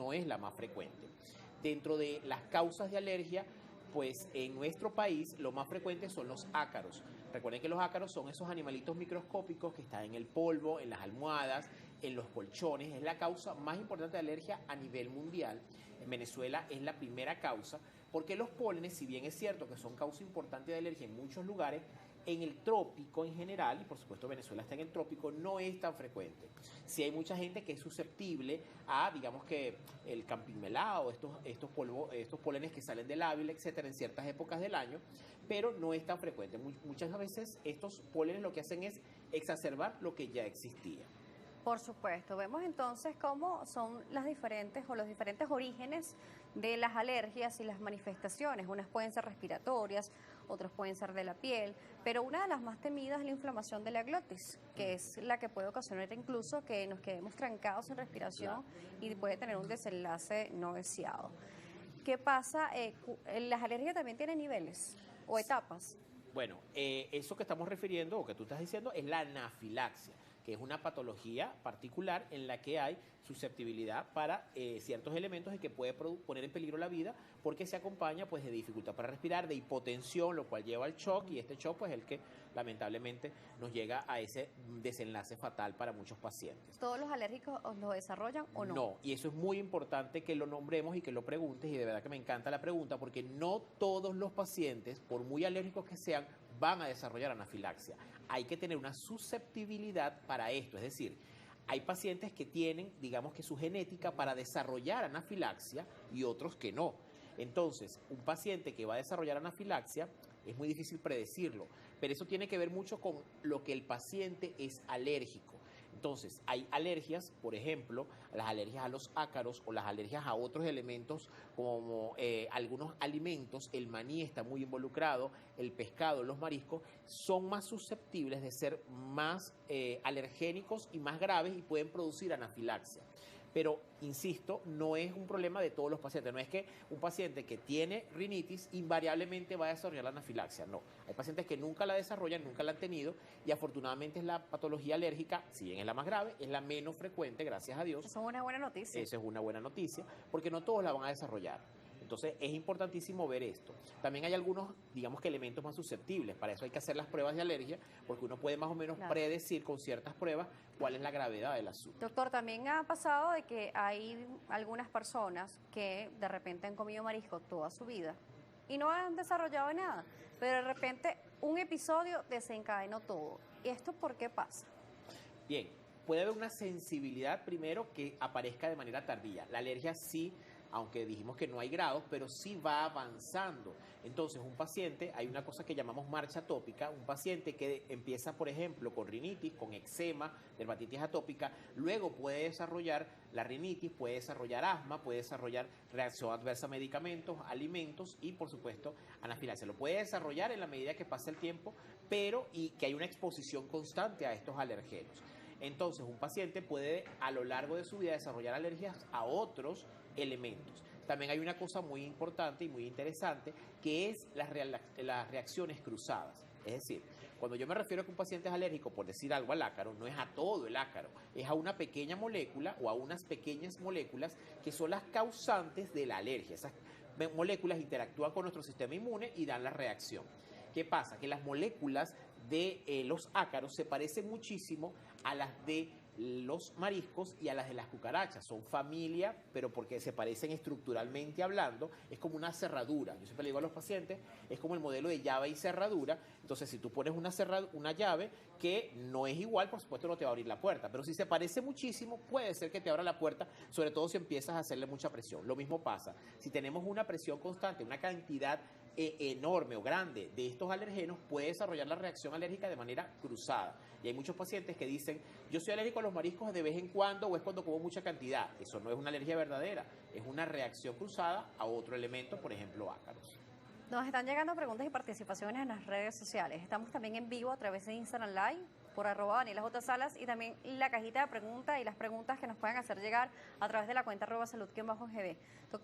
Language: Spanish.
no es la más frecuente. Dentro de las causas de alergia, pues en nuestro país lo más frecuente son los ácaros. Recuerden que los ácaros son esos animalitos microscópicos que están en el polvo, en las almohadas, en los colchones. Es la causa más importante de alergia a nivel mundial. En Venezuela es la primera causa, porque los pólenes, si bien es cierto que son causa importante de alergia en muchos lugares, en el trópico en general, y por supuesto Venezuela está en el trópico, no es tan frecuente. Sí hay mucha gente que es susceptible a, digamos que el campingmelado, estos pólenes que salen del Ávila, etcétera, en ciertas épocas del año, pero no es tan frecuente. Muchas veces estos pólenes lo que hacen es exacerbar lo que ya existía. Por supuesto, vemos entonces cómo son las diferentes o los diferentes orígenes de las alergias y las manifestaciones. Unas pueden ser respiratorias, otras pueden ser de la piel, pero una de las más temidas es la inflamación de la glotis, que es la que puede ocasionar incluso que nos quedemos trancados en respiración y puede tener un desenlace no deseado. ¿Qué pasa? ¿Las alergias también tienen niveles o etapas? Bueno, eso que estamos refiriendo o que tú estás diciendo es la anafilaxia, que es una patología particular en la que hay susceptibilidad para ciertos elementos y que puede poner en peligro la vida porque se acompaña pues de dificultad para respirar, de hipotensión, lo cual lleva al shock, y este shock pues es el que lamentablemente nos llega a ese desenlace fatal para muchos pacientes. ¿Todos los alérgicos lo desarrollan o no? No, y eso es muy importante que lo nombremos y que lo preguntes, y de verdad que me encanta la pregunta, porque no todos los pacientes, por muy alérgicos que sean, van a desarrollar anafilaxia. Hay que tener una susceptibilidad para esto, es decir, hay pacientes que tienen, digamos que su genética para desarrollar anafilaxia y otros que no. Entonces, un paciente que va a desarrollar anafilaxia es muy difícil predecirlo, pero eso tiene que ver mucho con lo que el paciente es alérgico. Entonces, hay alergias, por ejemplo, las alergias a los ácaros o las alergias a otros elementos como algunos alimentos, el maní está muy involucrado, el pescado, los mariscos, son más susceptibles de ser más alergénicos y más graves y pueden producir anafilaxia. Pero, insisto, no es un problema de todos los pacientes. No es que un paciente que tiene rinitis invariablemente va a desarrollar la anafilaxia. No. Hay pacientes que nunca la desarrollan, nunca la han tenido, y afortunadamente es la patología alérgica, si bien es la más grave, es la menos frecuente, gracias a Dios. Eso es una buena noticia. Eso es una buena noticia, porque no todos la van a desarrollar. Entonces es importantísimo ver esto. También hay algunos, digamos que elementos más susceptibles. Para eso hay que hacer las pruebas de alergia, porque uno puede más o menos predecir con ciertas pruebas cuál es la gravedad del asunto. Doctor, también ha pasado de que hay algunas personas que de repente han comido marisco toda su vida y no han desarrollado nada, pero de repente un episodio desencadenó todo. ¿Y esto por qué pasa? Bien, puede haber una sensibilidad primero que aparezca de manera tardía. La alergia sí, aunque dijimos que no hay grados, pero sí va avanzando. Entonces, un paciente, hay una cosa que llamamos marcha atópica, un paciente que empieza, por ejemplo, con rinitis, con eczema, dermatitis atópica, luego puede desarrollar la rinitis, puede desarrollar asma, puede desarrollar reacción adversa a medicamentos, alimentos y, por supuesto, anafilaxia. Lo puede desarrollar en la medida que pasa el tiempo, pero y que hay una exposición constante a estos alergenos. Entonces, un paciente puede a lo largo de su vida desarrollar alergias a otros elementos. También hay una cosa muy importante y muy interesante, que es las reacciones cruzadas. Es decir, cuando yo me refiero a que un paciente es alérgico, por decir algo, al ácaro, no es a todo el ácaro, es a una pequeña molécula o a unas pequeñas moléculas que son las causantes de la alergia. Esas moléculas interactúan con nuestro sistema inmune y dan la reacción. ¿Qué pasa? Que las moléculas de los ácaros se parecen muchísimo a las de los mariscos y a las de las cucarachas. Son familia, pero porque se parecen estructuralmente hablando, es como una cerradura. Yo siempre le digo a los pacientes, es como el modelo de llave y cerradura. Entonces, si tú pones una llave que no es igual, por supuesto no te va a abrir la puerta, pero si se parece muchísimo, puede ser que te abra la puerta, sobre todo si empiezas a hacerle mucha presión. Lo mismo pasa, si tenemos una presión constante, una cantidad enorme o grande de estos alergenos, puede desarrollar la reacción alérgica de manera cruzada. Y hay muchos pacientes que dicen, yo soy alérgico a los mariscos de vez en cuando o es cuando como mucha cantidad. Eso no es una alergia verdadera, es una reacción cruzada a otro elemento, por ejemplo, ácaros. Nos están llegando preguntas y participaciones en las redes sociales. Estamos también en vivo a través de Instagram Live por @DanielaJSalas y también la cajita de preguntas y las preguntas que nos puedan hacer llegar a través de la cuenta @salud_gb. Doctor